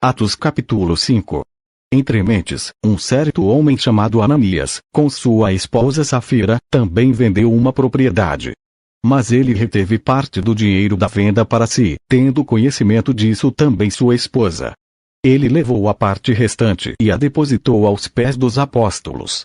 Atos capítulo 5. Entre mentes, um certo homem chamado Ananias, com sua esposa Safira, também vendeu uma propriedade. Mas ele reteve parte do dinheiro da venda para si, tendo conhecimento disso também sua esposa. Ele levou a parte restante e a depositou aos pés dos apóstolos.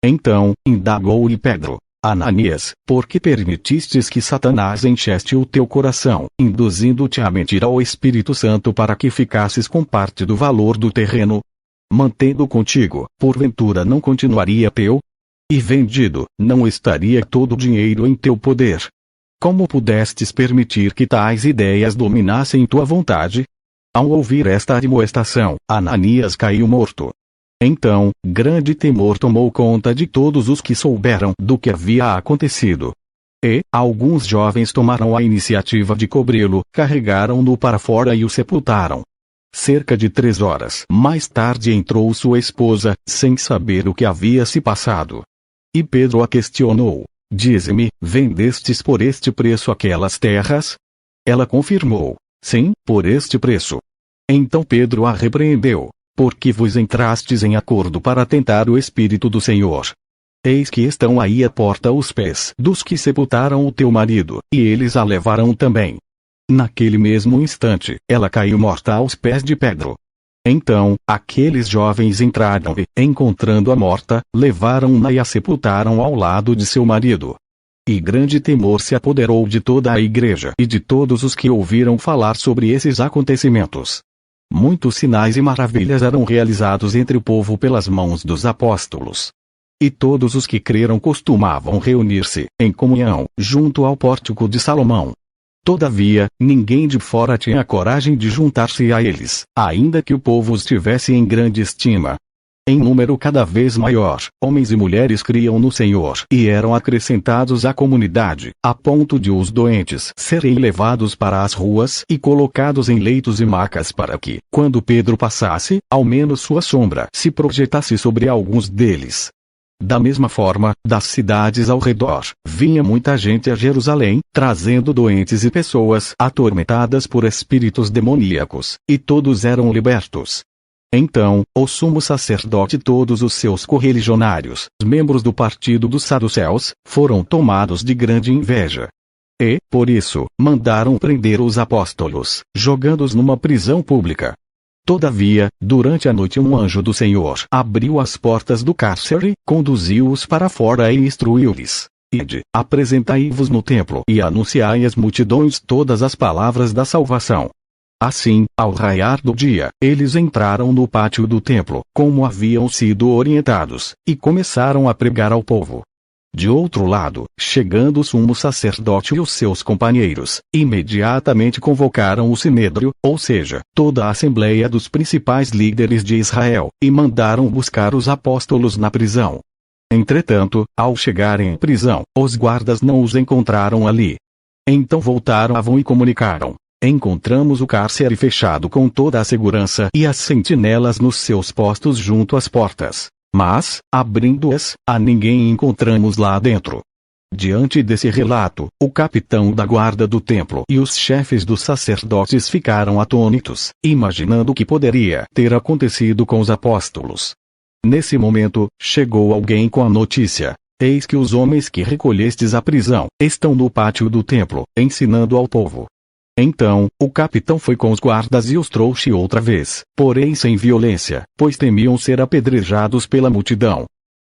Então, indagou-lhe Pedro: Ananias, por que permitistes que Satanás enchesse o teu coração, induzindo-te a mentir ao Espírito Santo para que ficasses com parte do valor do terreno? Mantendo contigo, porventura não continuaria teu? E vendido, não estaria todo o dinheiro em teu poder? Como pudestes permitir que tais ideias dominassem tua vontade? Ao ouvir esta admoestação, Ananias caiu morto. Então, grande temor tomou conta de todos os que souberam do que havia acontecido. E, alguns jovens tomaram a iniciativa de cobri-lo, carregaram-no para fora e o sepultaram. Cerca de 3 horas mais tarde entrou sua esposa, sem saber o que havia se passado. E Pedro a questionou: Dize-me, vendestes por este preço aquelas terras? Ela confirmou: Sim, por este preço. Então Pedro a repreendeu: Porque vos entrastes em acordo para tentar o Espírito do Senhor. Eis que estão aí à porta os pés dos que sepultaram o teu marido, e eles a levarão também. Naquele mesmo instante, ela caiu morta aos pés de Pedro. Então, aqueles jovens entraram e, encontrando-a morta, levaram-na e a sepultaram ao lado de seu marido. E grande temor se apoderou de toda a igreja e de todos os que ouviram falar sobre esses acontecimentos. Muitos sinais e maravilhas eram realizados entre o povo pelas mãos dos apóstolos. E todos os que creram costumavam reunir-se, em comunhão, junto ao pórtico de Salomão. Todavia, ninguém de fora tinha coragem de juntar-se a eles, ainda que o povo os tivesse em grande estima. Em número cada vez maior, homens e mulheres criam no Senhor e eram acrescentados à comunidade, a ponto de os doentes serem levados para as ruas e colocados em leitos e macas para que, quando Pedro passasse, ao menos sua sombra se projetasse sobre alguns deles. Da mesma forma, das cidades ao redor, vinha muita gente a Jerusalém, trazendo doentes e pessoas atormentadas por espíritos demoníacos, e todos eram libertos. Então, o sumo sacerdote e todos os seus correligionários, membros do partido dos saduceus, foram tomados de grande inveja. E, por isso, mandaram prender os apóstolos, jogando-os numa prisão pública. Todavia, durante a noite um anjo do Senhor abriu as portas do cárcere, conduziu-os para fora e instruiu-lhes: Ide, apresentai-vos no templo e anunciai às multidões todas as palavras da salvação. Assim, ao raiar do dia, eles entraram no pátio do templo, como haviam sido orientados, e começaram a pregar ao povo. De outro lado, chegando o sumo sacerdote e os seus companheiros, imediatamente convocaram o sinédrio, ou seja, toda a assembleia dos principais líderes de Israel, e mandaram buscar os apóstolos na prisão. Entretanto, ao chegarem à prisão, os guardas não os encontraram ali. Então voltaram e comunicaram: Encontramos o cárcere fechado com toda a segurança e as sentinelas nos seus postos junto às portas. Mas, abrindo-as, a ninguém encontramos lá dentro. Diante desse relato, o capitão da guarda do templo e os chefes dos sacerdotes ficaram atônitos, imaginando o que poderia ter acontecido com os apóstolos. Nesse momento, chegou alguém com a notícia: Eis que os homens que recolhestes à prisão estão no pátio do templo, ensinando ao povo. Então, o capitão foi com os guardas e os trouxe outra vez, porém sem violência, pois temiam ser apedrejados pela multidão.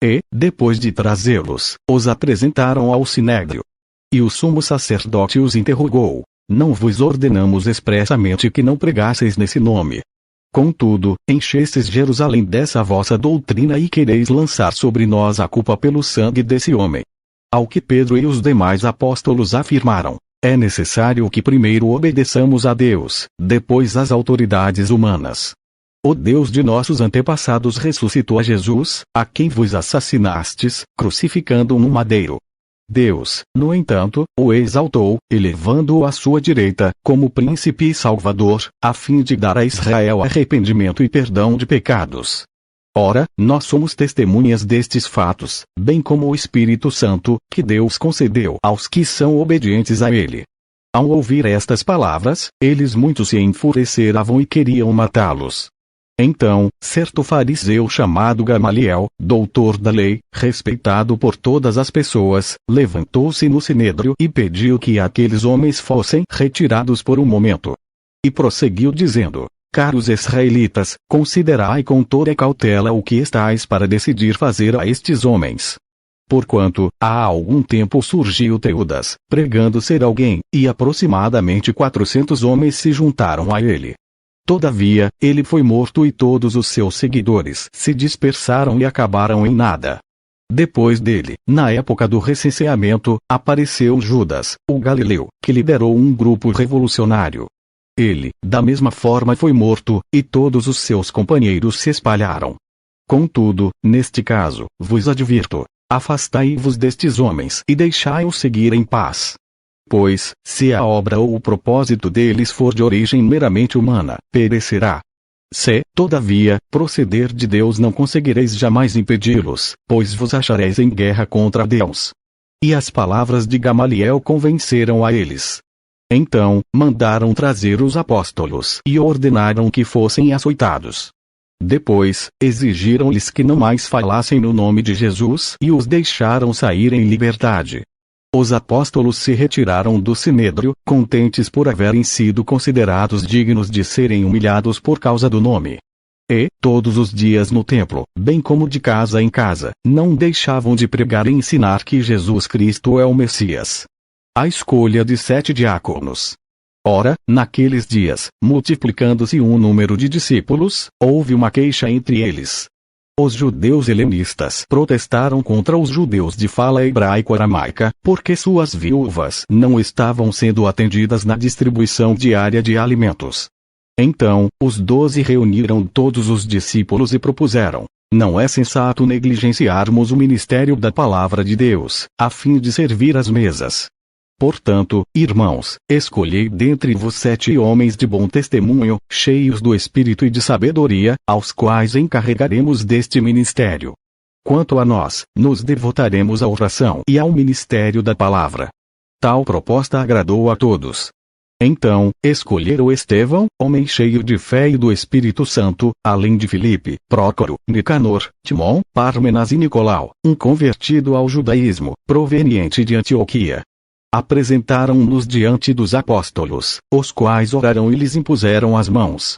E, depois de trazê-los, os apresentaram ao sinédrio. E o sumo sacerdote os interrogou: Não vos ordenamos expressamente que não pregasseis nesse nome? Contudo, enchestes Jerusalém dessa vossa doutrina e quereis lançar sobre nós a culpa pelo sangue desse homem. Ao que Pedro e os demais apóstolos afirmaram: É necessário que primeiro obedeçamos a Deus, depois às autoridades humanas. O Deus de nossos antepassados ressuscitou a Jesus, a quem vos assassinastes, crucificando-o no madeiro. Deus, no entanto, o exaltou, elevando-o à sua direita, como príncipe e salvador, a fim de dar a Israel arrependimento e perdão de pecados. Ora, nós somos testemunhas destes fatos, bem como o Espírito Santo, que Deus concedeu aos que são obedientes a Ele. Ao ouvir estas palavras, eles muito se enfureceram e queriam matá-los. Então, certo fariseu chamado Gamaliel, doutor da lei, respeitado por todas as pessoas, levantou-se no sinédrio e pediu que aqueles homens fossem retirados por um momento. E prosseguiu dizendo: caros israelitas, considerai com toda cautela o que estáis para decidir fazer a estes homens. Porquanto, há algum tempo surgiu Teudas, pregando ser alguém, e aproximadamente 400 homens se juntaram a ele. Todavia, ele foi morto e todos os seus seguidores se dispersaram e acabaram em nada. Depois dele, na época do recenseamento, apareceu Judas, o Galileu, que liderou um grupo revolucionário. Ele, da mesma forma, foi morto, e todos os seus companheiros se espalharam. Contudo, neste caso, vos advirto: afastai-vos destes homens e deixai-os seguir em paz. Pois, se a obra ou o propósito deles for de origem meramente humana, perecerá. Se, todavia, proceder de Deus, não conseguireis jamais impedi-los, pois vos achareis em guerra contra Deus. E as palavras de Gamaliel convenceram a eles. Então, mandaram trazer os apóstolos e ordenaram que fossem açoitados. Depois, exigiram-lhes que não mais falassem no nome de Jesus e os deixaram sair em liberdade. Os apóstolos se retiraram do sinédrio, contentes por haverem sido considerados dignos de serem humilhados por causa do nome. E, todos os dias no templo, bem como de casa em casa, não deixavam de pregar e ensinar que Jesus Cristo é o Messias. A escolha de 7 diáconos. Ora, naqueles dias, multiplicando-se um número de discípulos, houve uma queixa entre eles. Os judeus helenistas protestaram contra os judeus de fala hebraico-aramaica, porque suas viúvas não estavam sendo atendidas na distribuição diária de alimentos. Então, os 12 reuniram todos os discípulos e propuseram: não é sensato negligenciarmos o ministério da palavra de Deus, a fim de servir às mesas. Portanto, irmãos, escolhei dentre vos 7 homens de bom testemunho, cheios do Espírito e de sabedoria, aos quais encarregaremos deste ministério. Quanto a nós, nos devotaremos à oração e ao ministério da palavra. Tal proposta agradou a todos. Então, escolheram Estevão, homem cheio de fé e do Espírito Santo, além de Filipe, Prócoro, Nicanor, Timon, Pármenas e Nicolau, um convertido ao judaísmo, proveniente de Antioquia. Apresentaram-nos diante dos apóstolos, os quais oraram e lhes impuseram as mãos.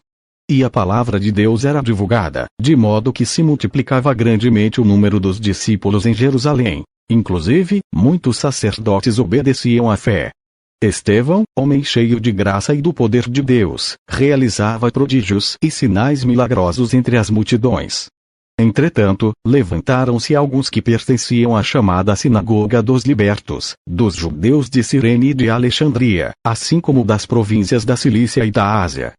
E a palavra de Deus era divulgada, de modo que se multiplicava grandemente o número dos discípulos em Jerusalém. Inclusive, muitos sacerdotes obedeciam à fé. Estevão, homem cheio de graça e do poder de Deus, realizava prodígios e sinais milagrosos entre as multidões. Entretanto, levantaram-se alguns que pertenciam à chamada Sinagoga dos Libertos, dos judeus de Cirene e de Alexandria, assim como das províncias da Cilícia e da Ásia.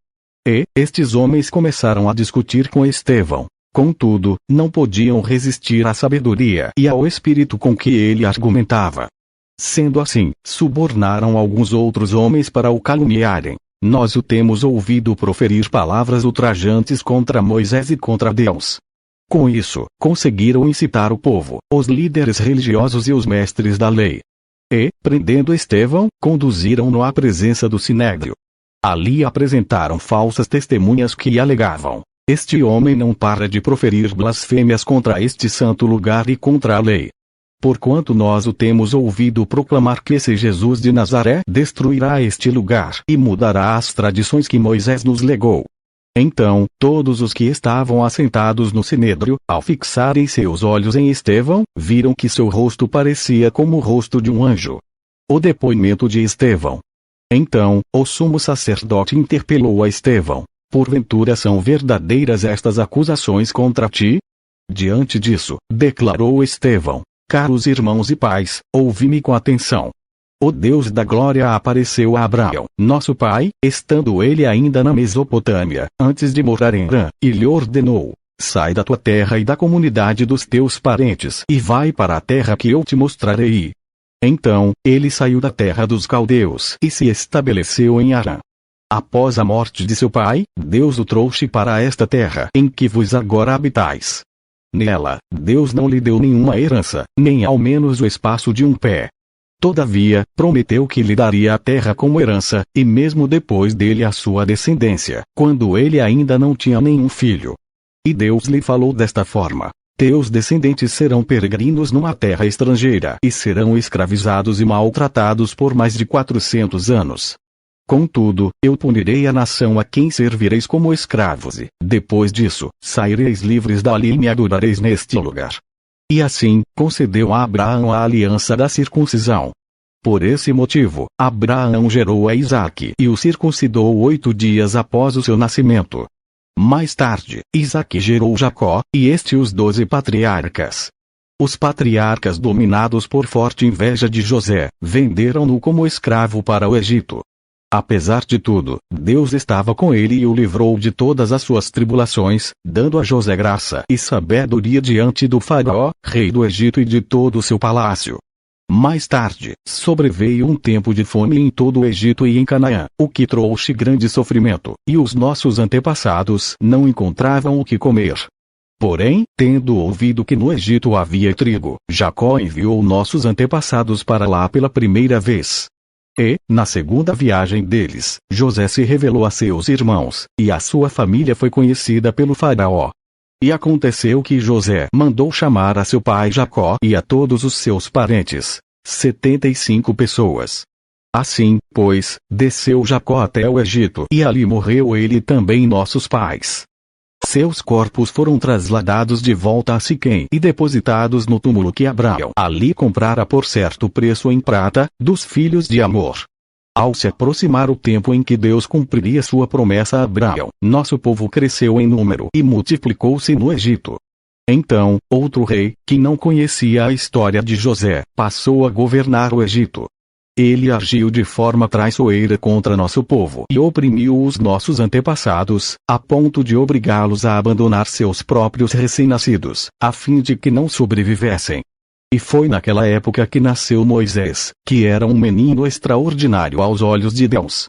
E, estes homens começaram a discutir com Estevão. Contudo, não podiam resistir à sabedoria e ao espírito com que ele argumentava. Sendo assim, subornaram alguns outros homens para o caluniarem. Nós o temos ouvido proferir palavras ultrajantes contra Moisés e contra Deus. Com isso, conseguiram incitar o povo, os líderes religiosos e os mestres da lei. E, prendendo Estevão, conduziram-no à presença do sinédrio. Ali apresentaram falsas testemunhas que alegavam: este homem não para de proferir blasfêmias contra este santo lugar e contra a lei. Porquanto nós o temos ouvido proclamar que esse Jesus de Nazaré destruirá este lugar e mudará as tradições que Moisés nos legou. Então, todos os que estavam assentados no sinédrio, ao fixarem seus olhos em Estevão, viram que seu rosto parecia como o rosto de um anjo. O depoimento de Estevão. Então, o sumo sacerdote interpelou a Estevão: porventura são verdadeiras estas acusações contra ti? Diante disso, declarou Estevão: caros irmãos e pais, ouvi-me com atenção. O Deus da glória apareceu a Abraão, nosso pai, estando ele ainda na Mesopotâmia, antes de morar em Harã, e lhe ordenou: sai da tua terra e da comunidade dos teus parentes e vai para a terra que eu te mostrarei. Então, ele saiu da terra dos caldeus e se estabeleceu em Harã. Após a morte de seu pai, Deus o trouxe para esta terra em que vos agora habitais. Nela, Deus não lhe deu nenhuma herança, nem ao menos o espaço de um pé. Todavia, prometeu que lhe daria a terra como herança, e mesmo depois dele a sua descendência, quando ele ainda não tinha nenhum filho. E Deus lhe falou desta forma: teus descendentes serão peregrinos numa terra estrangeira e serão escravizados e maltratados por mais de 400 anos. Contudo, eu punirei a nação a quem servireis como escravos e, depois disso, saireis livres dali e me adorareis neste lugar. E assim, concedeu a Abraão a aliança da circuncisão. Por esse motivo, Abraão gerou a Isaque e o circuncidou 8 dias após o seu nascimento. Mais tarde, Isaque gerou Jacó, e os 12 patriarcas. Os patriarcas, dominados por forte inveja de José, venderam-no como escravo para o Egito. Apesar de tudo, Deus estava com ele e o livrou de todas as suas tribulações, dando a José graça e sabedoria diante do faraó, rei do Egito, e de todo o seu palácio. Mais tarde, sobreveio um tempo de fome em todo o Egito e em Canaã, o que trouxe grande sofrimento, e os nossos antepassados não encontravam o que comer. Porém, tendo ouvido que no Egito havia trigo, Jacó enviou nossos antepassados para lá pela primeira vez. E, na segunda viagem deles, José se revelou a seus irmãos, e a sua família foi conhecida pelo faraó. E aconteceu que José mandou chamar a seu pai Jacó e a todos os seus parentes, 75 pessoas. Assim, pois, desceu Jacó até o Egito, e ali morreu ele também e nossos pais. Seus corpos foram trasladados de volta a Siquém e depositados no túmulo que Abraão ali comprara por certo preço em prata, dos filhos de Amor. Ao se aproximar o tempo em que Deus cumpriria sua promessa a Abraão, nosso povo cresceu em número e multiplicou-se no Egito. Então, outro rei, que não conhecia a história de José, passou a governar o Egito. Ele agiu de forma traiçoeira contra nosso povo e oprimiu os nossos antepassados, a ponto de obrigá-los a abandonar seus próprios recém-nascidos, a fim de que não sobrevivessem. E foi naquela época que nasceu Moisés, que era um menino extraordinário aos olhos de Deus.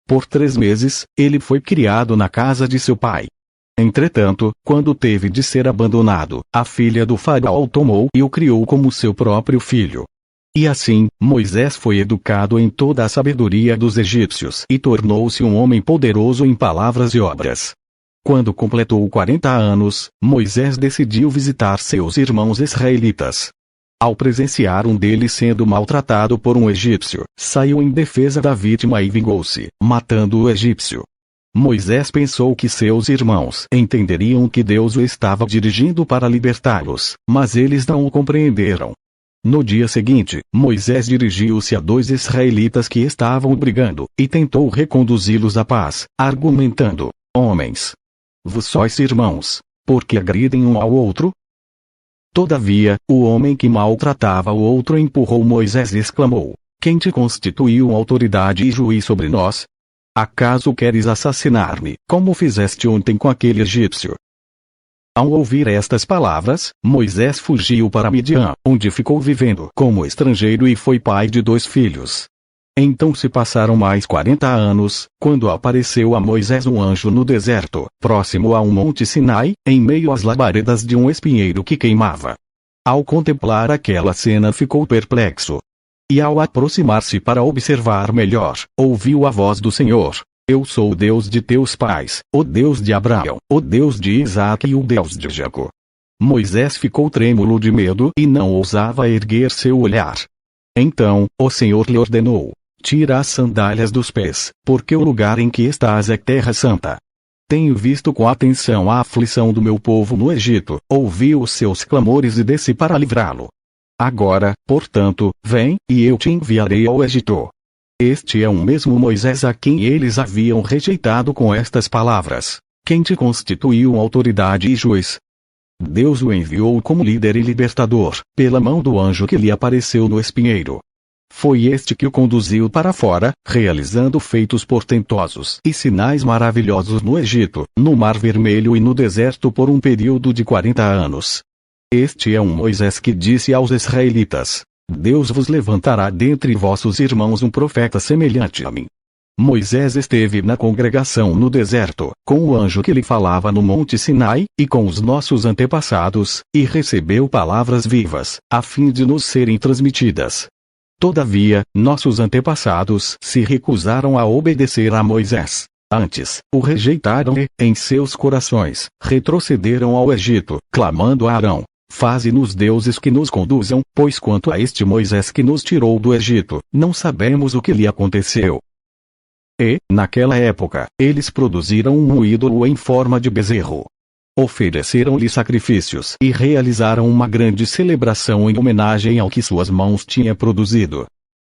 Por 3 meses, ele foi criado na casa de seu pai. Entretanto, quando teve de ser abandonado, a filha do faraó o tomou e o criou como seu próprio filho. E assim, Moisés foi educado em toda a sabedoria dos egípcios e tornou-se um homem poderoso em palavras e obras. Quando completou 40 anos, Moisés decidiu visitar seus irmãos israelitas. Ao presenciar um deles sendo maltratado por um egípcio, saiu em defesa da vítima e vingou-se, matando o egípcio. Moisés pensou que seus irmãos entenderiam que Deus o estava dirigindo para libertá-los, mas eles não o compreenderam. No dia seguinte, Moisés dirigiu-se a 2 israelitas que estavam brigando, e tentou reconduzi-los à paz, argumentando: homens, vós sois irmãos, por que agridem um ao outro? Todavia, o homem que maltratava o outro empurrou Moisés e exclamou: quem te constituiu autoridade e juiz sobre nós? Acaso queres assassinar-me, como fizeste ontem com aquele egípcio? Ao ouvir estas palavras, Moisés fugiu para Midian, onde ficou vivendo como estrangeiro e foi pai de 2 filhos. Então se passaram mais 40 anos, quando apareceu a Moisés um anjo no deserto, próximo a um monte Sinai, em meio às labaredas de um espinheiro que queimava. Ao contemplar aquela cena ficou perplexo. E ao aproximar-se para observar melhor, ouviu a voz do Senhor: eu sou o Deus de teus pais, o Deus de Abraão, o Deus de Isaque e o Deus de Jacó. Moisés ficou trêmulo de medo e não ousava erguer seu olhar. Então, o Senhor lhe ordenou: tira as sandálias dos pés, porque o lugar em que estás é terra santa. Tenho visto com atenção a aflição do meu povo no Egito, ouvi os seus clamores e desci para livrá-lo. Agora, portanto, vem, e eu te enviarei ao Egito. Este é o mesmo Moisés a quem eles haviam rejeitado com estas palavras: quem te constituiu autoridade e juiz? Deus o enviou como líder e libertador, pela mão do anjo que lhe apareceu no espinheiro. Foi este que o conduziu para fora, realizando feitos portentosos e sinais maravilhosos no Egito, no Mar Vermelho e no deserto por um período de 40 anos. Este é um Moisés que disse aos israelitas: Deus vos levantará dentre vossos irmãos um profeta semelhante a mim. Moisés esteve na congregação no deserto, com o anjo que lhe falava no monte Sinai, e com os nossos antepassados, e recebeu palavras vivas, a fim de nos serem transmitidas. Todavia, nossos antepassados se recusaram a obedecer a Moisés. Antes, o rejeitaram e, em seus corações, retrocederam ao Egito, clamando a Arão: faze-nos deuses que nos conduzam, pois quanto a este Moisés que nos tirou do Egito, não sabemos o que lhe aconteceu. E, naquela época, eles produziram um ídolo em forma de bezerro. Ofereceram-lhe sacrifícios e realizaram uma grande celebração em homenagem ao que suas mãos tinham produzido.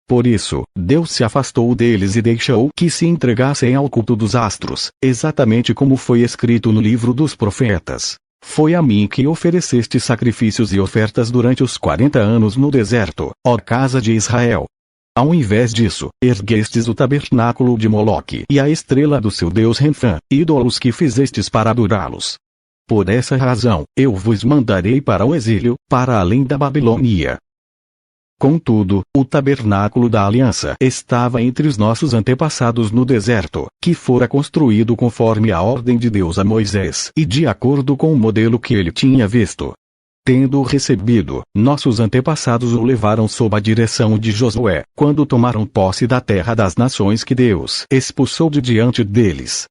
Por isso, Deus se afastou deles e deixou que se entregassem ao culto dos astros, exatamente como foi escrito no livro dos profetas: foi a mim que ofereceste sacrifícios e ofertas durante os 40 anos no deserto, ó casa de Israel. Ao invés disso, erguestes o tabernáculo de Moloque e a estrela do seu deus Renfã, ídolos que fizestes para adorá-los. Por essa razão, eu vos mandarei para o exílio, para além da Babilônia. Contudo, o tabernáculo da aliança estava entre os nossos antepassados no deserto, que fora construído conforme a ordem de Deus a Moisés e de acordo com o modelo que ele tinha visto. Tendo-o recebido, nossos antepassados o levaram sob a direção de Josué, quando tomaram posse da terra das nações que Deus expulsou de diante deles.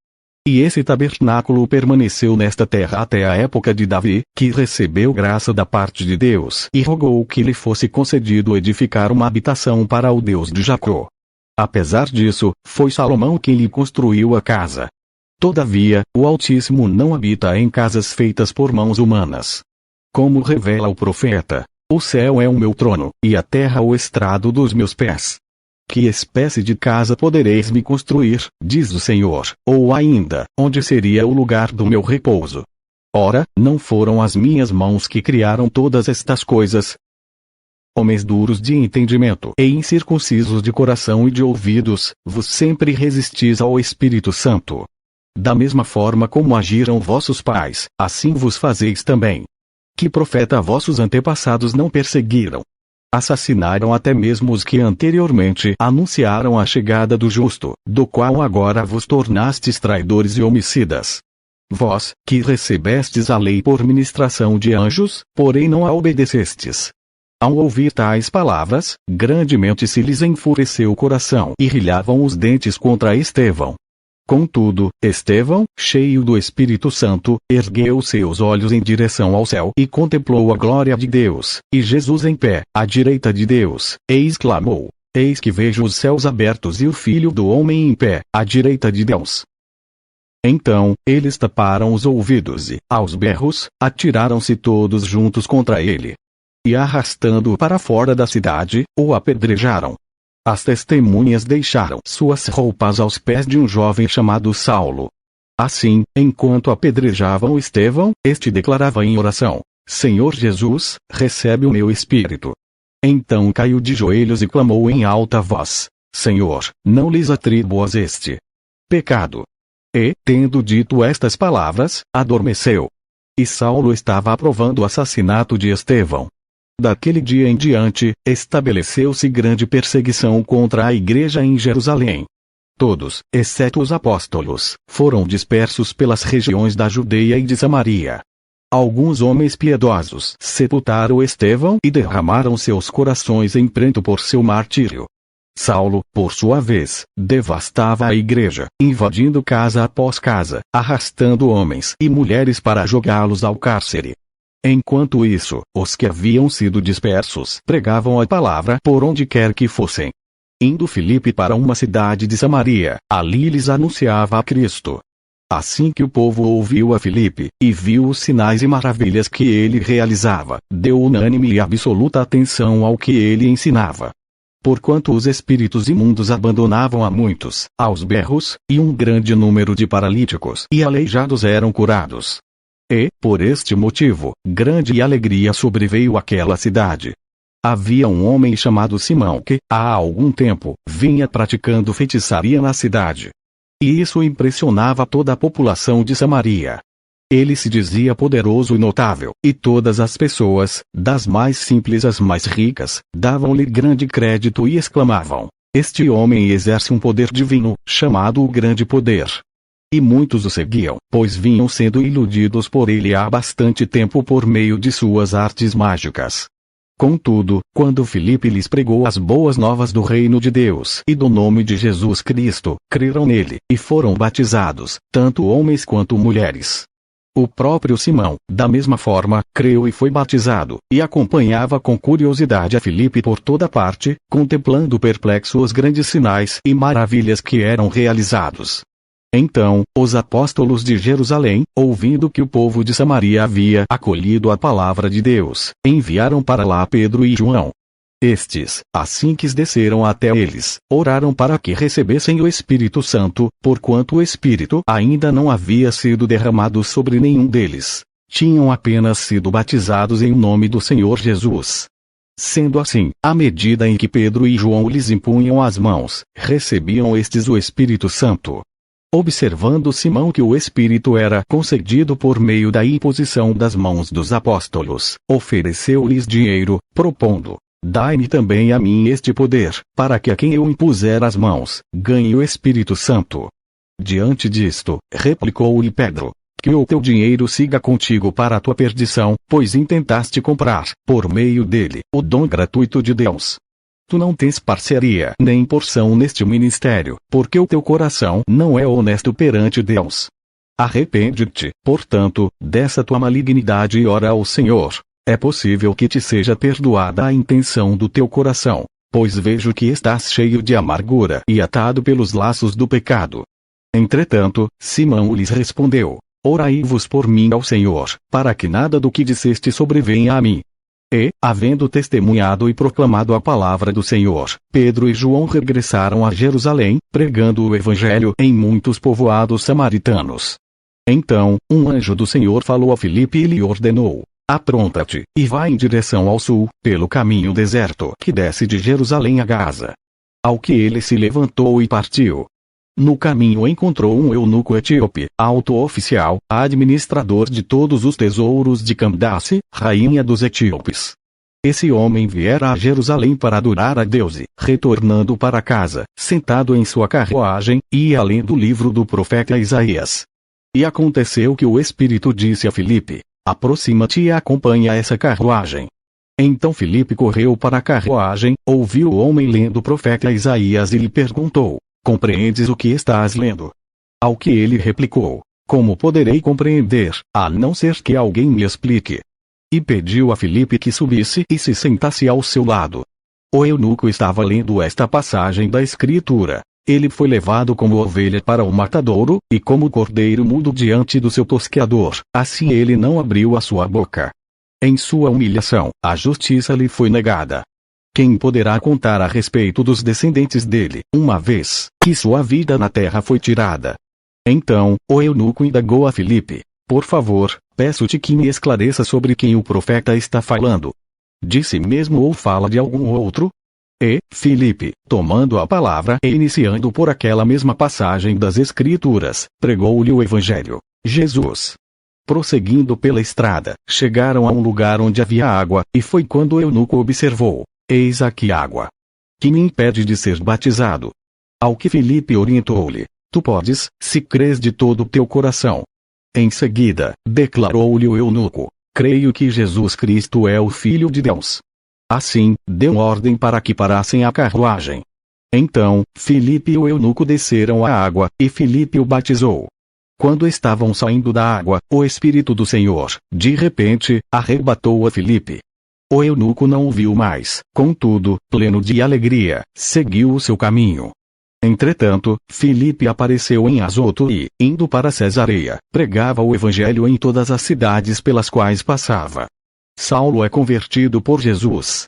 E esse tabernáculo permaneceu nesta terra até a época de Davi, que recebeu graça da parte de Deus e rogou que lhe fosse concedido edificar uma habitação para o Deus de Jacó. Apesar disso, foi Salomão quem lhe construiu a casa. Todavia, o Altíssimo não habita em casas feitas por mãos humanas. Como revela o profeta: o céu é o meu trono, e a terra o estrado dos meus pés. Que espécie de casa podereis me construir, diz o Senhor, ou ainda, onde seria o lugar do meu repouso? Ora, não foram as minhas mãos que criaram todas estas coisas? Homens duros de entendimento e incircuncisos de coração e de ouvidos, vos sempre resistis ao Espírito Santo. Da mesma forma como agiram vossos pais, assim vos fazeis também. Que profeta vossos antepassados não perseguiram? Assassinaram até mesmo os que anteriormente anunciaram a chegada do justo, do qual agora vos tornastes traidores e homicidas. Vós, que recebestes a lei por ministração de anjos, porém não a obedecestes. Ao ouvir tais palavras, grandemente se lhes enfureceu o coração e rilhavam os dentes contra Estevão. Contudo, Estevão, cheio do Espírito Santo, ergueu seus olhos em direção ao céu e contemplou a glória de Deus, e Jesus em pé, à direita de Deus, e exclamou: eis que vejo os céus abertos e o Filho do Homem em pé, à direita de Deus. Então, eles taparam os ouvidos e, aos berros, atiraram-se todos juntos contra ele. E arrastando-o para fora da cidade, o apedrejaram. As testemunhas deixaram suas roupas aos pés de um jovem chamado Saulo. Assim, enquanto apedrejavam Estevão, este declarava em oração: Senhor Jesus, recebe o meu espírito. Então caiu de joelhos e clamou em alta voz: Senhor, não lhes atribuas este pecado. E, tendo dito estas palavras, adormeceu. E Saulo estava aprovando o assassinato de Estevão. Daquele dia em diante, estabeleceu-se grande perseguição contra a igreja em Jerusalém. Todos, exceto os apóstolos, foram dispersos pelas regiões da Judeia e de Samaria. Alguns homens piedosos sepultaram Estevão e derramaram seus corações em pranto por seu martírio. Saulo, por sua vez, devastava a igreja, invadindo casa após casa, arrastando homens e mulheres para jogá-los ao cárcere. Enquanto isso, os que haviam sido dispersos pregavam a palavra por onde quer que fossem. Indo Filipe para uma cidade de Samaria, ali lhes anunciava a Cristo. Assim que o povo ouviu a Filipe, e viu os sinais e maravilhas que ele realizava, deu unânime e absoluta atenção ao que ele ensinava. Porquanto os espíritos imundos abandonavam a muitos, aos berros, e um grande número de paralíticos e aleijados eram curados. E, por este motivo, grande alegria sobreveio àquela cidade. Havia um homem chamado Simão que, há algum tempo, vinha praticando feitiçaria na cidade. E isso impressionava toda a população de Samaria. Ele se dizia poderoso e notável, e todas as pessoas, das mais simples às mais ricas, davam-lhe grande crédito e exclamavam: este homem exerce um poder divino, chamado o Grande Poder. E muitos o seguiam, pois vinham sendo iludidos por ele há bastante tempo por meio de suas artes mágicas. Contudo, quando Filipe lhes pregou as boas novas do reino de Deus e do nome de Jesus Cristo, creram nele, e foram batizados, tanto homens quanto mulheres. O próprio Simão, da mesma forma, creu e foi batizado, e acompanhava com curiosidade a Filipe por toda parte, contemplando perplexo os grandes sinais e maravilhas que eram realizados. Então, os apóstolos de Jerusalém, ouvindo que o povo de Samaria havia acolhido a palavra de Deus, enviaram para lá Pedro e João. Estes, assim que desceram até eles, oraram para que recebessem o Espírito Santo, porquanto o Espírito ainda não havia sido derramado sobre nenhum deles. Tinham apenas sido batizados em nome do Senhor Jesus. Sendo assim, à medida em que Pedro e João lhes impunham as mãos, recebiam estes o Espírito Santo. Observando Simão que o Espírito era concedido por meio da imposição das mãos dos apóstolos, ofereceu-lhes dinheiro, propondo: dai-me também a mim este poder, para que a quem eu impuser as mãos, ganhe o Espírito Santo. Diante disto, replicou-lhe Pedro: que o teu dinheiro siga contigo para a tua perdição, pois intentaste comprar, por meio dele, o dom gratuito de Deus. Tu não tens parceria nem porção neste ministério, porque o teu coração não é honesto perante Deus. Arrepende-te, portanto, dessa tua malignidade e ora ao Senhor. É possível que te seja perdoada a intenção do teu coração, pois vejo que estás cheio de amargura e atado pelos laços do pecado. Entretanto, Simão lhes respondeu: orai-vos por mim ao Senhor, para que nada do que disseste sobrevenha a mim. E, havendo testemunhado e proclamado a palavra do Senhor, Pedro e João regressaram a Jerusalém, pregando o Evangelho em muitos povoados samaritanos. Então, um anjo do Senhor falou a Filipe e lhe ordenou: apronta-te, e vai em direção ao sul, pelo caminho deserto que desce de Jerusalém a Gaza. Ao que ele se levantou e partiu. No caminho encontrou um eunuco etíope, alto oficial, administrador de todos os tesouros de Candace, rainha dos etíopes. Esse homem viera a Jerusalém para adorar a Deus e, retornando para casa, sentado em sua carruagem, ia lendo o livro do profeta Isaías. E aconteceu que o Espírito disse a Filipe: aproxima-te e acompanha essa carruagem. Então Filipe correu para a carruagem, ouviu o homem lendo o profeta Isaías e lhe perguntou: compreendes o que estás lendo? Ao que ele replicou: como poderei compreender, a não ser que alguém me explique? E pediu a Filipe que subisse e se sentasse ao seu lado. O eunuco estava lendo esta passagem da Escritura: ele foi levado como ovelha para o matadouro, e como cordeiro mudo diante do seu tosqueador, assim ele não abriu a sua boca. Em sua humilhação, a justiça lhe foi negada. Quem poderá contar a respeito dos descendentes dele, uma vez que sua vida na terra foi tirada? Então, o eunuco indagou a Filipe: por favor, peço-te que me esclareça sobre quem o profeta está falando. De si mesmo ou fala de algum outro? E, Filipe, tomando a palavra e iniciando por aquela mesma passagem das Escrituras, pregou-lhe o Evangelho. Jesus. Prosseguindo pela estrada, chegaram a um lugar onde havia água, e foi quando o eunuco observou: eis aqui água. Que me impede de ser batizado? Ao que Filipe orientou-lhe: tu podes, se crês de todo o teu coração. Em seguida, declarou-lhe o eunuco: creio que Jesus Cristo é o Filho de Deus. Assim, deu ordem para que parassem a carruagem. Então, Filipe e o eunuco desceram à água, e Filipe o batizou. Quando estavam saindo da água, o Espírito do Senhor, de repente, arrebatou a Filipe. O eunuco não o viu mais, contudo, pleno de alegria, seguiu o seu caminho. Entretanto, Filipe apareceu em Azoto e, indo para Cesareia, pregava o Evangelho em todas as cidades pelas quais passava. Saulo é convertido por Jesus.